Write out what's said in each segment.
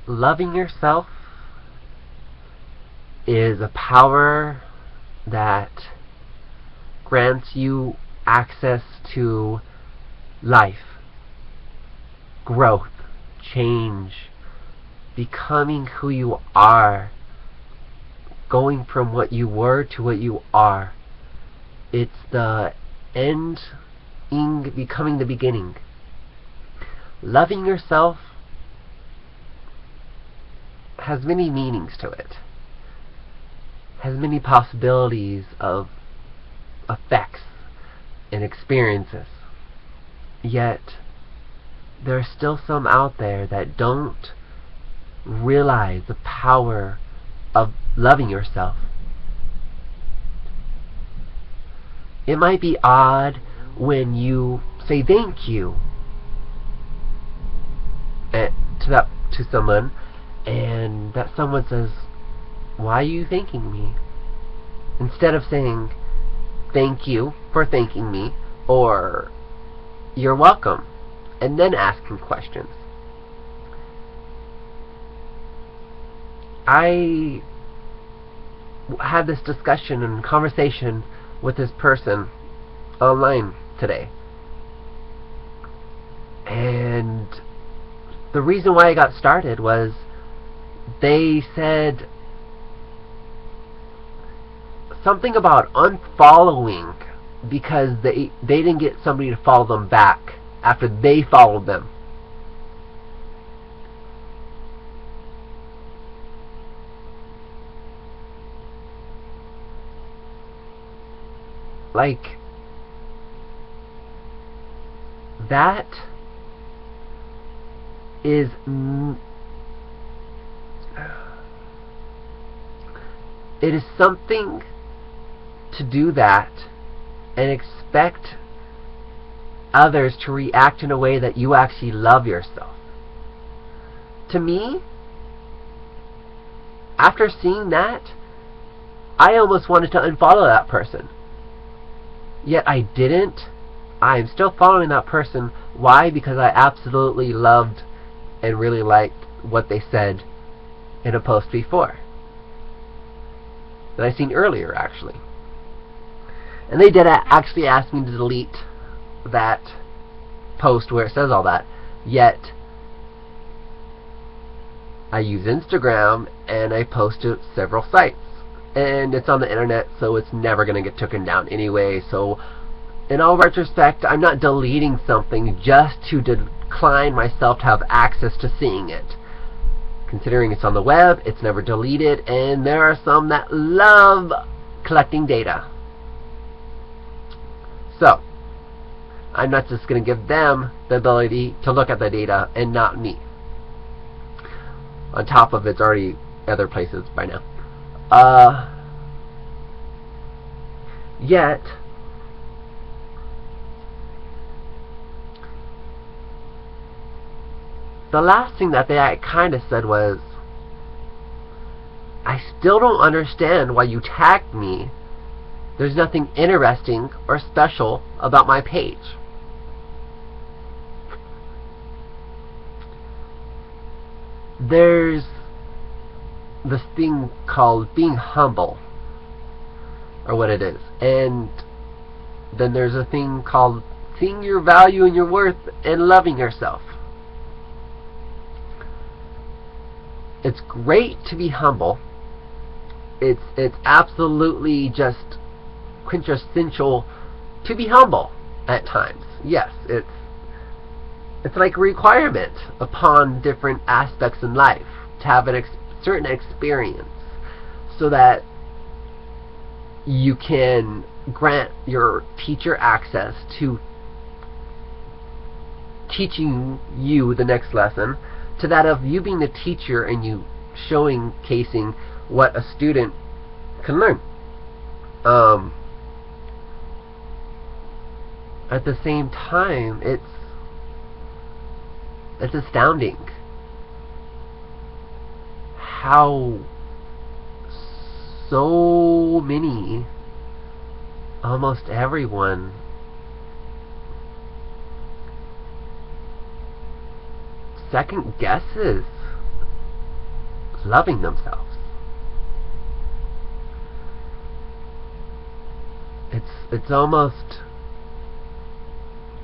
Loving yourself is a power that grants you access to life, growth, change, becoming who you are, going from what you were to what you are. It's the end in becoming the beginning. Loving yourself has many meanings to it, has many possibilities of effects and experiences. Yet there are still some out there that don't realize the power of loving yourself. It might be odd when you say thank you to someone, and that someone says, "Why are you thanking me?" Instead of saying thank you for thanking me, or you're welcome, and then asking questions. I had this discussion and conversation with this person online today, and the reason why I got started was they said something about unfollowing because they didn't get somebody to follow them back after they followed them. Like, that is it is something to do that and expect others to react in a way that you actually love yourself. To me, after seeing that, I almost wanted to unfollow that person. Yet I didn't. I'm still following that person. Why? Because I absolutely loved and really liked what they said in a post before that I seen earlier, actually. And they did actually ask me to delete that post where it says all that. Yet I use Instagram and I post to several sites, and it's on the internet, so it's never going to get taken down anyway. So in all retrospect, I'm not deleting something just to decline myself to have access to seeing it. Considering it's on the web, it's never deleted, and there are some that love collecting data. So I'm not just going to give them the ability to look at the data and not me. On top of it's already other places by now. Yet the last thing that they kind of said was, "I still don't understand why you tagged me. There's nothing interesting or special about my page." There's this thing called being humble, or what it is, and then there's a thing called seeing your value and your worth and loving yourself. It's great to be humble. It's absolutely just quintessential to be humble at times. Yes, it's like a requirement upon different aspects in life to have a certain experience so that you can grant your teacher access to teaching you the next lesson, to that of you being the teacher and you casing what a student can learn. At the same time, it's astounding how so many, almost everyone, second guesses loving themselves. It's almost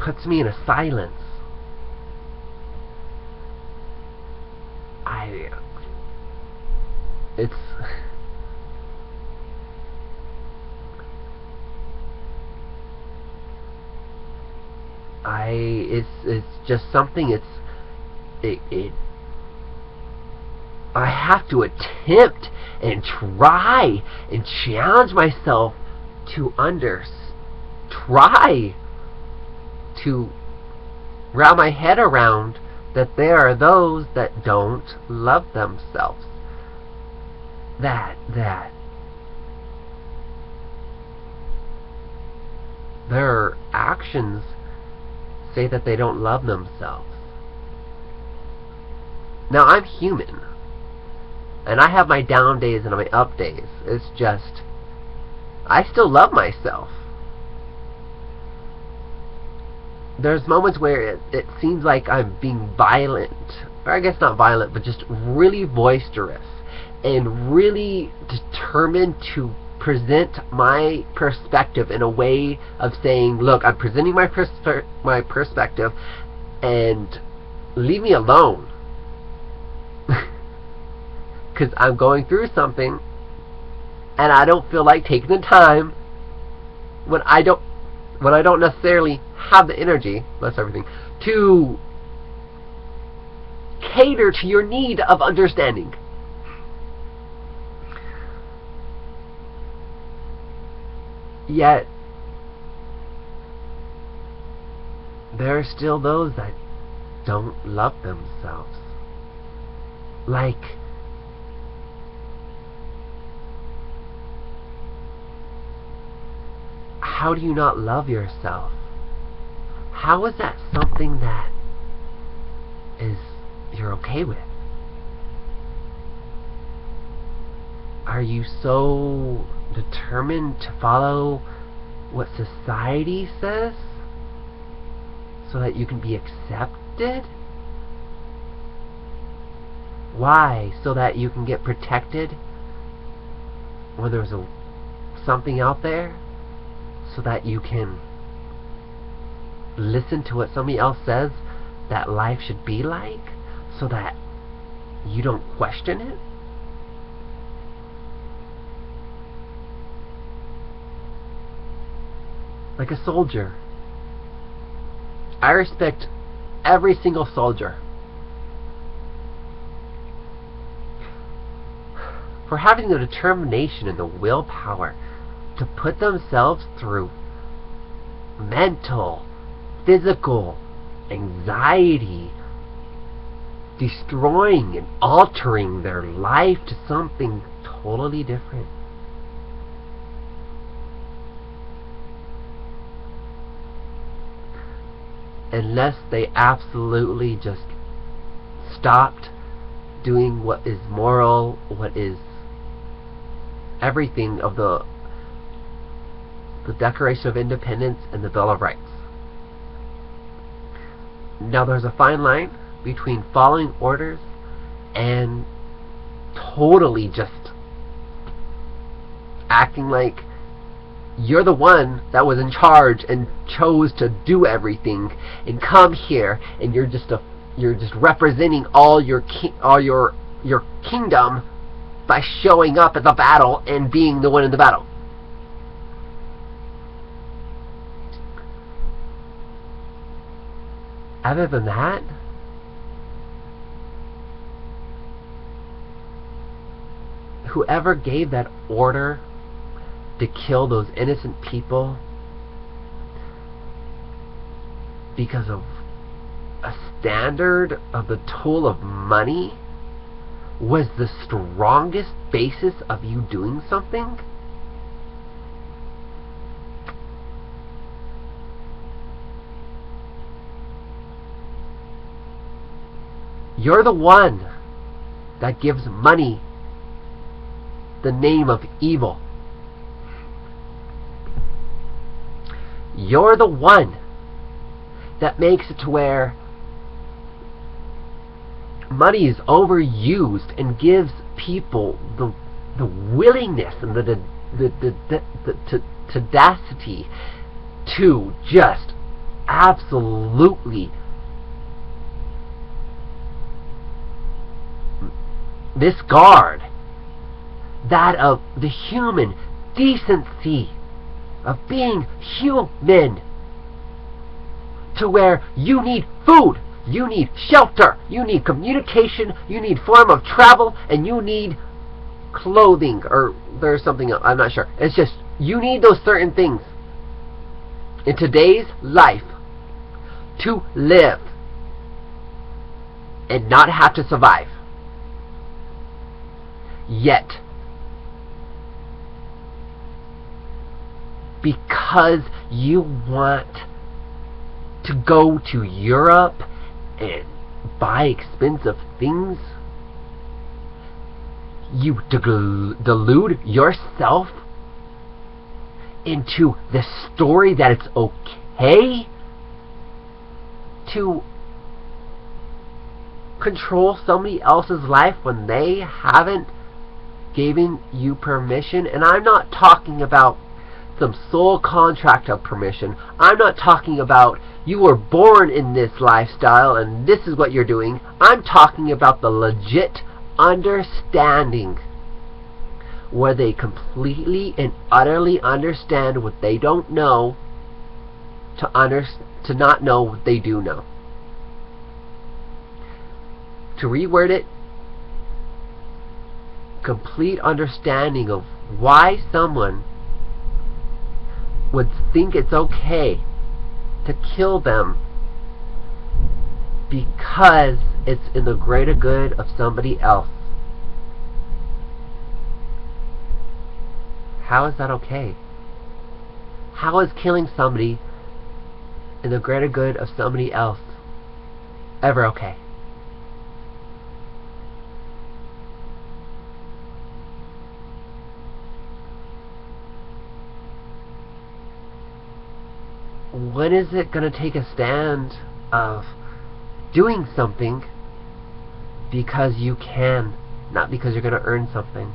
puts me in a silence. It's just something. I have to attempt and try and challenge myself to try to wrap my head around that there are those that don't love themselves. That their actions say that they don't love themselves. Now, I'm human, and I have my down days and my up days. It's just, I still love myself. There's moments where it seems like I'm being violent, or I guess not violent, but just really boisterous and really determined to present my perspective in a way of saying, look, I'm presenting my perspective and leave me alone. Because I'm going through something and I don't feel like taking the time when I don't necessarily have the energy, bless everything, to cater to your need of understanding. Yet there are still those that don't love themselves. Like, how do you not love yourself? How is that something that you're okay with? Are you so determined to follow what society says so that you can be accepted? Why? So that you can get protected when there's something out there? So that you can listen to what somebody else says that life should be like? So that you don't question it? Like a soldier. I respect every single soldier for having the determination and the willpower to put themselves through mental, physical, anxiety, destroying and altering their life to something totally different. Unless they absolutely just stopped doing what is moral, what is everything of the Declaration of Independence and the Bill of Rights. Now, there's a fine line between following orders and totally just acting like you're the one that was in charge and chose to do everything, and come here and you're just representing all your kingdom by showing up at the battle and being the one in the battle. Other than that, whoever gave that order to kill those innocent people because of a standard of the tool of money was the strongest basis of you doing something? You're the one that gives money the name of evil. You're the one that makes it to where money is overused and gives people the willingness and the tenacity to just absolutely discard that of the human decency of being human, to where you need food, you need shelter, you need communication, you need form of travel, and you need clothing, or there's something else, I'm not sure. It's just, you need those certain things in today's life to live and not have to survive. Yet, because you want to go to Europe and buy expensive things, you delude yourself into the story that it's okay to control somebody else's life when they haven't given you permission. And I'm not talking about some sole contract of permission. I'm not talking about you were born in this lifestyle and this is what you're doing. I'm talking about the legit understanding where they completely and utterly understand what they don't know to not know what they do know. To reword it, complete understanding of why someone would think it's okay to kill them because it's in the greater good of somebody else. How is that okay? How is killing somebody in the greater good of somebody else ever okay? When is it going to take a stand of doing something because you can, not because you're going to earn something?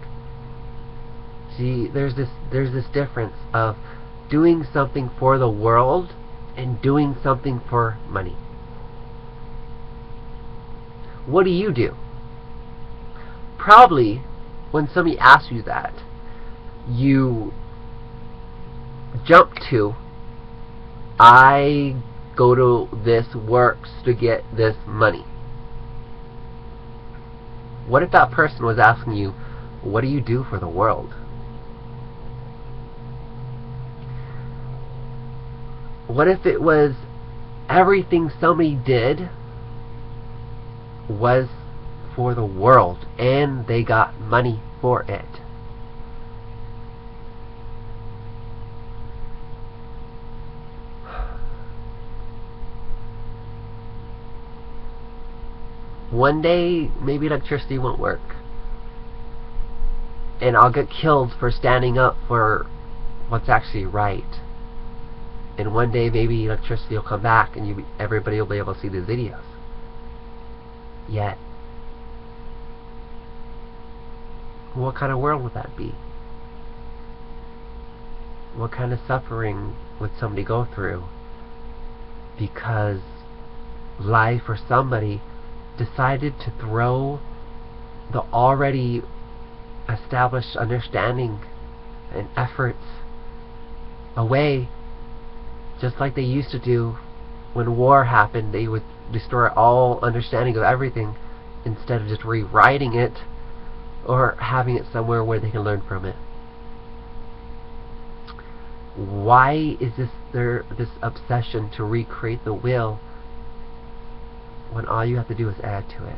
See, there's this difference of doing something for the world and doing something for money. What do you do? Probably when somebody asks you that, you jump to, I go to this works to get this money. What if that person was asking you, what do you do for the world? What if it was everything somebody did was for the world and they got money for it? One day, maybe electricity won't work, and I'll get killed for standing up for what's actually right. And one day, maybe electricity will come back, and everybody will be able to see these videos. Yet, what kind of world would that be? What kind of suffering would somebody go through because life or somebody decided to throw the already established understanding and efforts away, just like they used to do when war happened? They would destroy all understanding of everything instead of just rewriting it or having it somewhere where they can learn from it. Why is there this obsession to recreate the wheel when all you have to do is add to it?